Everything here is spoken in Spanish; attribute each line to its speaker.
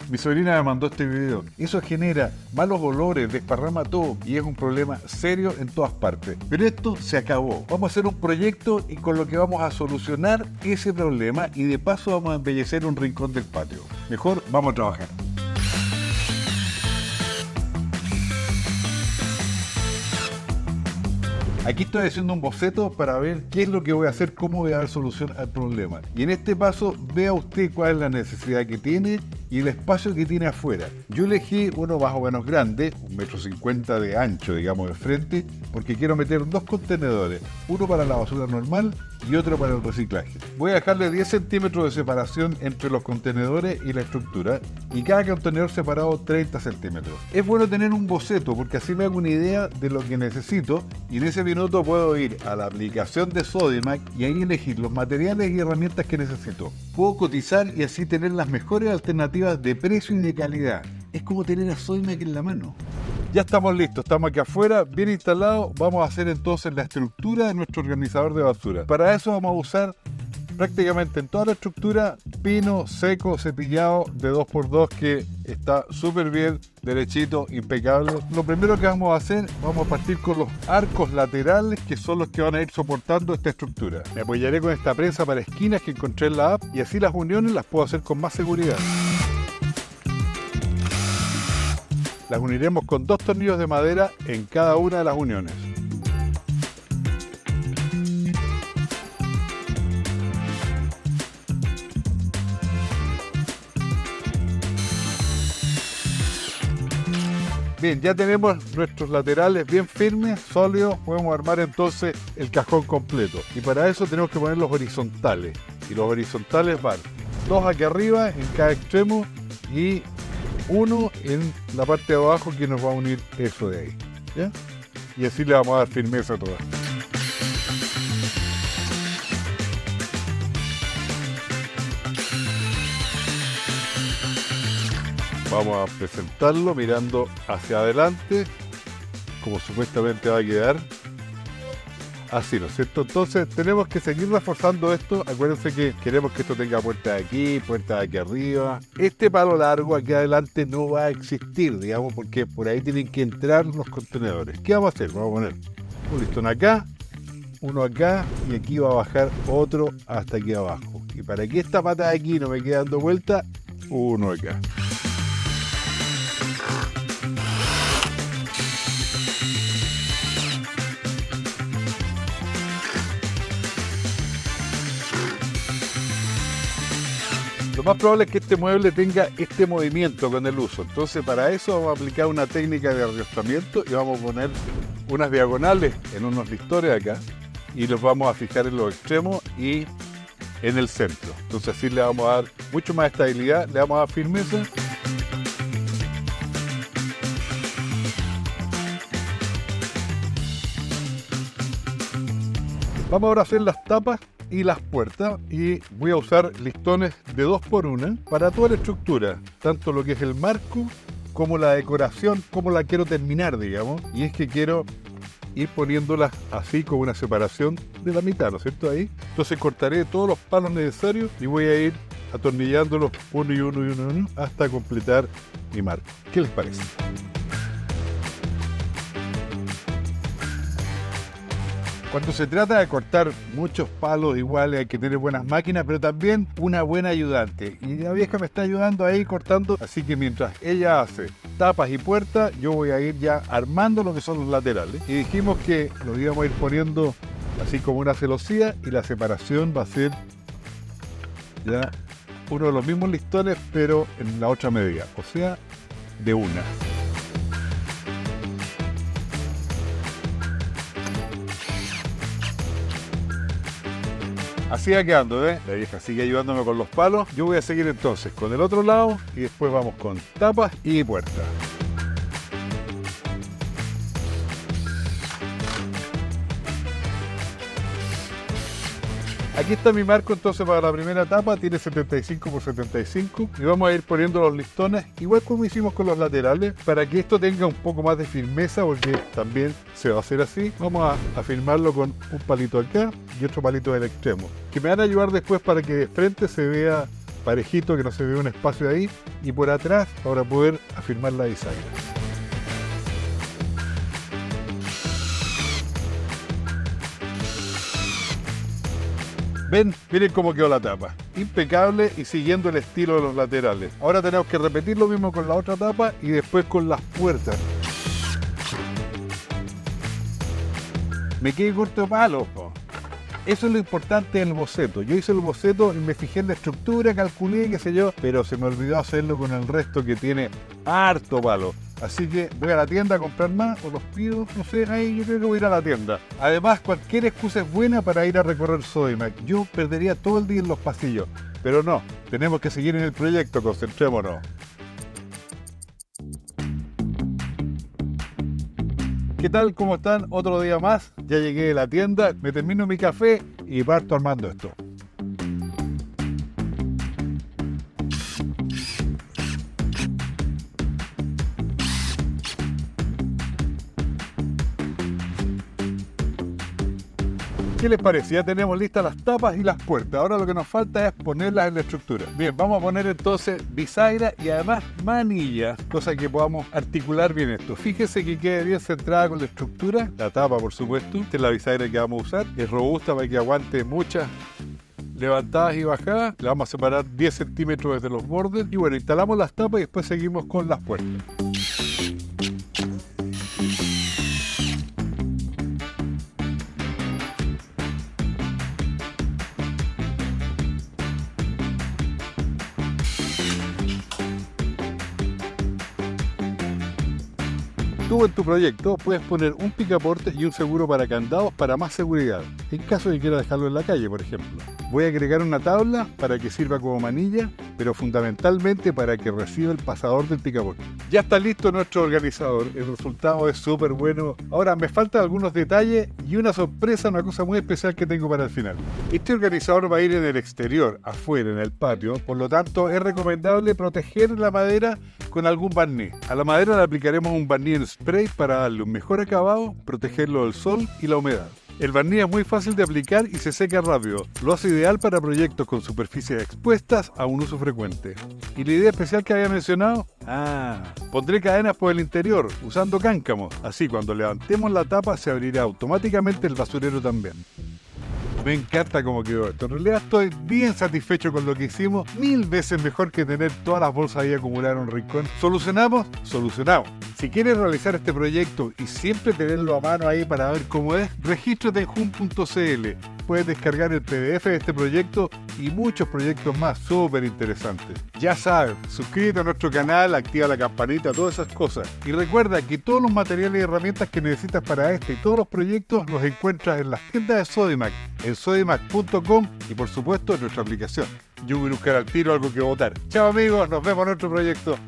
Speaker 1: Mi sobrina me mandó este video. Eso genera malos olores, desparrama todo y es un problema serio en todas partes. Pero esto se acabó. Vamos a hacer un proyecto y con lo que vamos a solucionar ese problema y de paso vamos a embellecer un rincón del patio. Mejor vamos a trabajar. Aquí estoy haciendo un boceto para ver qué es lo que voy a hacer, cómo voy a dar solución al problema. Y en este paso, vea usted cuál es la necesidad que tiene y el espacio que tiene afuera. Yo elegí uno más o menos grande, 1,50 m de ancho, digamos, de frente, porque quiero meter dos contenedores, uno para la basura normal y otro para el reciclaje. Voy a dejarle 10 centímetros de separación entre los contenedores y la estructura, y cada contenedor separado 30 centímetros. Es bueno tener un boceto, porque así me hago una idea de lo que necesito, y en ese minuto puedo ir a la aplicación de Sodimac y ahí elegir los materiales y herramientas que necesito. Puedo cotizar y así tener las mejores alternativas de precio y de calidad. Es como tener a Sodimac en la mano. Ya estamos listos, estamos aquí afuera, bien instalados. Vamos a hacer entonces la estructura de nuestro organizador de basura. Para eso vamos a usar prácticamente en toda la estructura pino seco cepillado de 2x2 que está súper bien, derechito, impecable. Lo primero que vamos a hacer, vamos a partir con los arcos laterales que son los que van a ir soportando esta estructura. Me apoyaré con esta prensa para esquinas que encontré en la app y así las uniones las puedo hacer con más seguridad. Las uniremos con 2 tornillos de madera en cada una de las uniones. Bien, ya tenemos nuestros laterales bien firmes, sólidos. Podemos armar entonces el cajón completo. Y para eso tenemos que poner los horizontales. Y los horizontales van 2 aquí arriba en cada extremo y 1 en la parte de abajo que nos va a unir eso de ahí, ¿ya? Y así le vamos a dar firmeza a todas. Vamos a presentarlo mirando hacia adelante, como supuestamente va a quedar. Así, ¿no es cierto? Entonces tenemos que seguir reforzando esto. Acuérdense que queremos que esto tenga puertas aquí, puertas aquí arriba. Este palo largo aquí adelante no va a existir, digamos, porque por ahí tienen que entrar los contenedores. ¿Qué vamos a hacer? Vamos a poner un listón acá, uno acá y aquí va a bajar otro hasta aquí abajo. Y para que esta pata de aquí no me quede dando vuelta, uno acá. Lo más probable es que este mueble tenga este movimiento con el uso. Entonces para eso vamos a aplicar una técnica de arrastramiento y vamos a poner unas diagonales en unos listones acá y los vamos a fijar en los extremos y en el centro. Entonces así le vamos a dar mucho más estabilidad, le vamos a dar firmeza. Vamos ahora a hacer las tapas y las puertas y voy a usar listones de 2x1 para toda la estructura, tanto lo que es el marco como la decoración, como la quiero terminar, digamos, y es que quiero ir poniéndolas así con una separación de la mitad, ¿no es cierto? Ahí. Entonces cortaré todos los palos necesarios y voy a ir atornillándolos uno y uno y uno, y uno hasta completar mi marco. ¿Qué les parece? Cuando se trata de cortar muchos palos iguales hay que tener buenas máquinas, pero también una buena ayudante. Y la vieja me está ayudando ahí cortando, así que mientras ella hace tapas y puertas, yo voy a ir ya armando lo que son los laterales. Y dijimos que los íbamos a ir poniendo así como una celosía y la separación va a ser ya uno de los mismos listones, pero en la otra medida, o sea, de una. Así va quedando, ¿eh? La vieja sigue ayudándome con los palos. Yo voy a seguir entonces con el otro lado y después vamos con tapas y puertas. Aquí está mi marco entonces para la primera tapa, tiene 75 por 75 y vamos a ir poniendo los listones igual como hicimos con los laterales para que esto tenga un poco más de firmeza porque también se va a hacer así. Vamos a firmarlo con un palito acá y otro palito del extremo que me van a ayudar después para que de frente se vea parejito, que no se vea un espacio ahí, y por atrás para poder afirmar la bisagra. Ven, miren cómo quedó la tapa. Impecable y siguiendo el estilo de los laterales. Ahora tenemos que repetir lo mismo con la otra tapa y después con las puertas. Me quedé corto de palos, po. Eso es lo importante del boceto. Yo hice el boceto y me fijé en la estructura, calculé, qué sé yo, pero se me olvidó hacerlo con el resto que tiene harto palo. Así que voy a la tienda a comprar más o los pido, no sé, ahí yo creo que voy a ir a la tienda. Además, cualquier excusa es buena para ir a recorrer Sodimac. Yo perdería todo el día en los pasillos, pero no, tenemos que seguir en el proyecto, concentrémonos. ¿Qué tal? ¿Cómo están? Otro día más, ya llegué a la tienda, me termino mi café y parto armando esto. ¿Qué les parece? Ya tenemos listas las tapas y las puertas. Ahora lo que nos falta es ponerlas en la estructura. Bien, vamos a poner entonces bisagra y además manilla, cosa que podamos articular bien esto. Fíjese que quede bien centrada con la estructura. La tapa, por supuesto. Esta es la bisagra que vamos a usar. Es robusta para que aguante muchas levantadas y bajadas. Le vamos a separar 10 centímetros desde los bordes. Y bueno, instalamos las tapas y después seguimos con las puertas. Tú en tu proyecto puedes poner un picaporte y un seguro para candados para más seguridad, en caso de que quieras dejarlo en la calle, por ejemplo. Voy a agregar una tabla para que sirva como manilla, pero fundamentalmente para que reciba el pasador del picaporte. Ya está listo nuestro organizador, el resultado es súper bueno. Ahora me faltan algunos detalles y una sorpresa, una cosa muy especial que tengo para el final. Este organizador va a ir en el exterior, afuera, en el patio, por lo tanto es recomendable proteger la madera con algún barniz. A la madera le aplicaremos un barniz en spray para darle un mejor acabado, protegerlo del sol y la humedad. El barniz es muy fácil de aplicar y se seca rápido. Lo hace ideal para proyectos con superficies expuestas a un uso frecuente. ¿Y la idea especial que había mencionado? Pondré cadenas por el interior usando cáncamos. Así cuando levantemos la tapa se abrirá automáticamente el basurero también. Me encanta cómo quedó esto. En realidad estoy bien satisfecho con lo que hicimos. 1000 veces mejor que tener todas las bolsas ahí acumuladas en un rincón. ¿Solucionamos? Solucionamos. Si quieres realizar este proyecto y siempre tenerlo a mano ahí para ver cómo es, regístrate en jun.cl. Puedes descargar el PDF de este proyecto y muchos proyectos más súper interesantes. Ya sabes, suscríbete a nuestro canal, activa la campanita, todas esas cosas. Y recuerda que todos los materiales y herramientas que necesitas para este y todos los proyectos los encuentras en las tiendas de Sodimac, en sodimac.com y por supuesto en nuestra aplicación. Yo voy a buscar al tiro algo que votar. Chao amigos, nos vemos en otro proyecto.